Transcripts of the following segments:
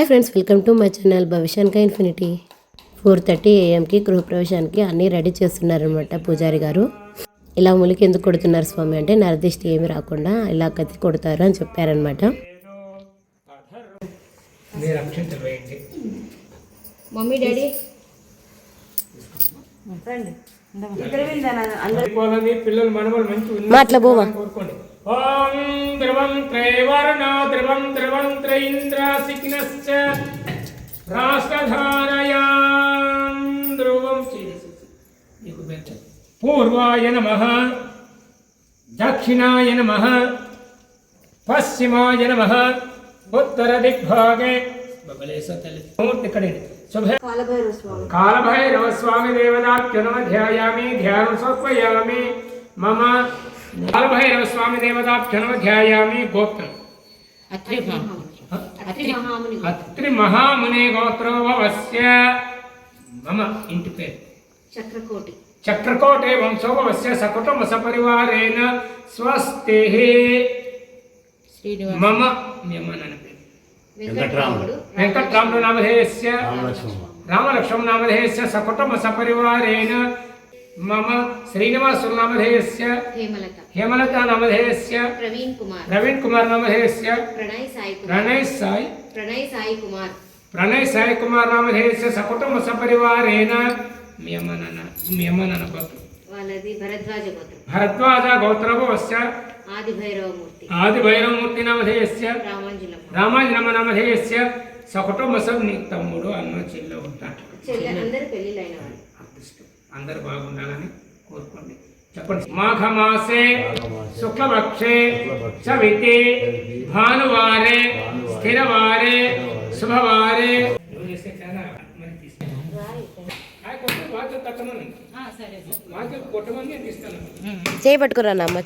Hi friends, welcome to my channel భవిష్యానిక infinity. 4:30 AM గృహప్రవేశానికి అన్నీ రెడీ చేస్తున్నారనమాట పూజారి గారు. ఇలా ములికి ఎందుకు కొడుతున్నారు స్వామి అంటే నరదిష్టి ఏమి రాకుండా ఇలా కత్తి కొడతారు అని చెప్పారనమాట. మమ్మీ డాడీ పిల్లలు మనవలు మంచి మాట్లా పోవా. ఓం ధ్రువం త్రైవర్ణో ధ్రువం ధ్రువం త్రైంద్రాసికినశ్చ రాష్ట్రధారయాం ధ్రువం పూర్వాయ నమః దక్షిణాయ నమః పశ్చిమాయ నమః ఉత్తర దిగ్భాగే కాలభైరవ స్వామి దేవతాభ్యనమధ్యాయామి ధ్యానం సమర్పయామి. మమ కాలభైరవ స్వామి దేవతాభ్యనమధ్యాయామి. గోత్రం అత్రి మహామునే గోత్రోభవస్య. మమ ఇంటి పేరు చక్రకోటే వంశోభవస్య సకుటుంబ సపరివారేణ స్వస్తి. మమ నాన్న పేరు వెంకట్రాముడు నామధేయస్య రామలక్ష్మణ నామధేయస్య సకుటుంబ సపరివారేణ. మమ శ్రీనివాసులు నామధేయస్య హేమలత నామధేయస్య ప్రవీణ్ కుమార్ నామధేయస్య ప్రణయ్ సాయి కుమార్ నామధేయస్య సకుటుంబ సపరివారేణ. మీ అమ్మ నాన్న గోత్రం భరద్వాజ గోత్రభవస్య ఆదిభైరవమూర్తి నామధేయస్య రామాంజనమ నామధేయస్య సకుటుంబ నీ తమ్ముడు అన్న చెల్లె ఉంటాడు. అందరు బాగుండాలని కోరుకోండి. చెప్పండి. మాఘమాసే శుక్లపక్షే చవితే భానువారే స్థిరవారే శుభవారే. చేపట్టుకురా అమ్మ.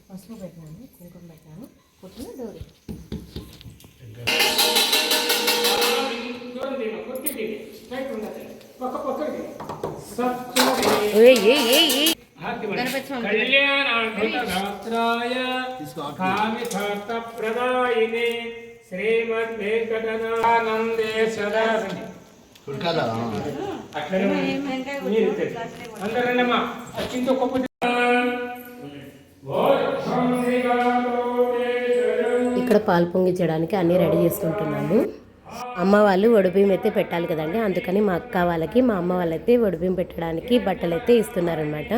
పసుపు పెట్టాను, కుంకుమ పెట్టాను, కొట్టిన డోరీ. కళ్యాణాయ కామితార్థప్రదాయినే శ్రీమద్వేంకటనానందే సదా. అందరమ్మా అచ్చింతో గొప్ప. ఇక్కడ పాలు పొంగించడానికి అన్నీ రెడీ చేసుకుంటున్నాము. అమ్మ వాళ్ళు వడిబియ్యం అయితే పెట్టాలి కదండి, అందుకని మా అక్క వాళ్ళకి మా అమ్మ వాళ్ళైతే వడిబియ్యం పెట్టడానికి బట్టలు అయితే ఇస్తున్నారనమాట.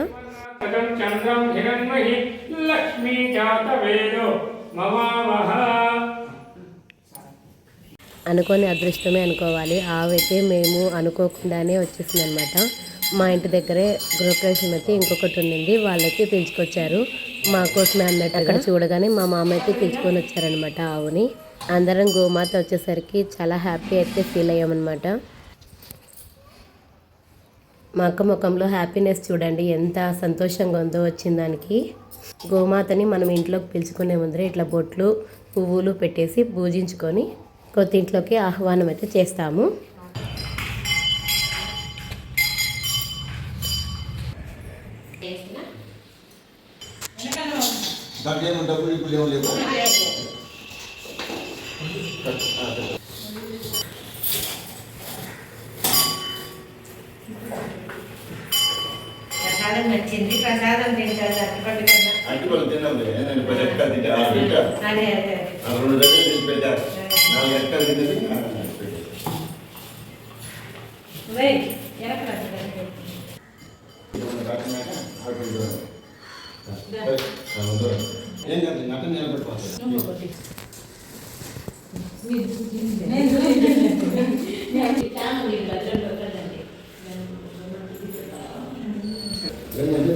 అనుకోని అదృష్టమే అనుకోవాలి. ఆవైతే మేము అనుకోకుండానే వచ్చేసింది అనమాట. మా ఇంటి దగ్గరే గృహప్రవేశం అయితే ఇంకొకటి ఉండింది, వాళ్ళైతే పిలుచుకొచ్చారు మా కోసమే అన్నట్టు. అక్కడ చూడగానే మా మామ అయితే పిలుచుకొని వచ్చారనమాట ఆవుని. అందరం గోమాత వచ్చేసరికి చాలా హ్యాపీ అయితే ఫీల్ అయ్యామన్నమాట. మా అక్క ముఖంలో హ్యాపీనెస్ చూడండి ఎంత సంతోషంగా ఉందో వచ్చిన దానికి. గోమాతని మనం ఇంట్లోకి పిలుచుకునే ముందరే ఇట్లా బొట్లు పువ్వులు పెట్టేసి పూజించుకొని కొత్త ఇంట్లోకి ఆహ్వానం అయితే చేస్తాము. ప్రసాదం నచ్చింది, ప్రసాదం తింటారు.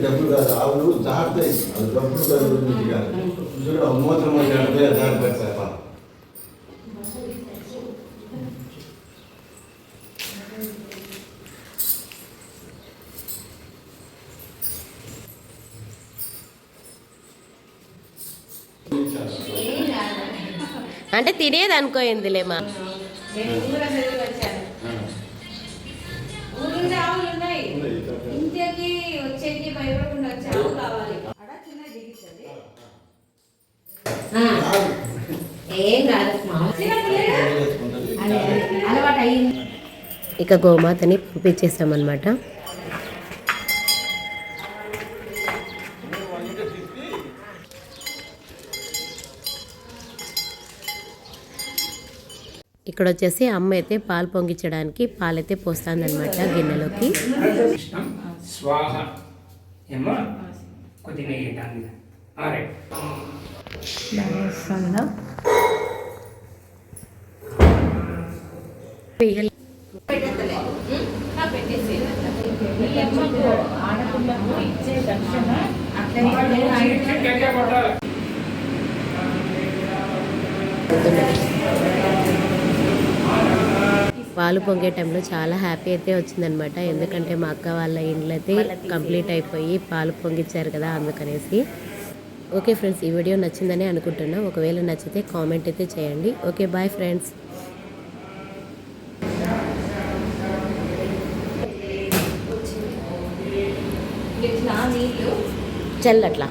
డబ్బులు కాదు, ఆవులు జాగ్రత్త. డబ్బులు కాదు, మూత్రం జాగ్రత్త. అంటే తినేది అనుకోయిందిలేమా. ఊరు ఆవులు ఉన్నాయి ఇంటికి వచ్చే వచ్చేకి భయపడకుండా వచ్చావు కావాలి ఏం కాదు అలవాటు అయ్యింది. ఇక గోమాతని పంపించేస్తామన్నమాట. ఇక్కడ వచ్చేసి అమ్మ అయితే పాలు పొంగించడానికి పాలైతే పోస్తుందన్నమాట గిన్నెలోకి. కృష్ణం స్వాహ ఏమో కొద్దిగా నెయ్యి దాని మీద. ఆల్రైట్. పెట్టేస్తలే పెట్టేసి ఈ అమ్మకు ఆడపిల్లకు ఇచ్చే దక్షిణ గట్టిగా కొట్టాలి. పాలు పొంగే టైంలో చాలా హ్యాపీ అయితే వచ్చిందనమాట. ఎందుకంటే మా అక్క వాళ్ళ ఇండ్లు అయితే కంప్లీట్ అయిపోయి పాలు పొంగిచ్చారు కదా, అందుకనేసి. ఓకే ఫ్రెండ్స్, ఈ వీడియో నచ్చిందని అనుకుంటున్నా. ఒకవేళ నచ్చితే కామెంట్ అయితే చేయండి. Okay, bye friends. నీళ్ళు చల్లట్లా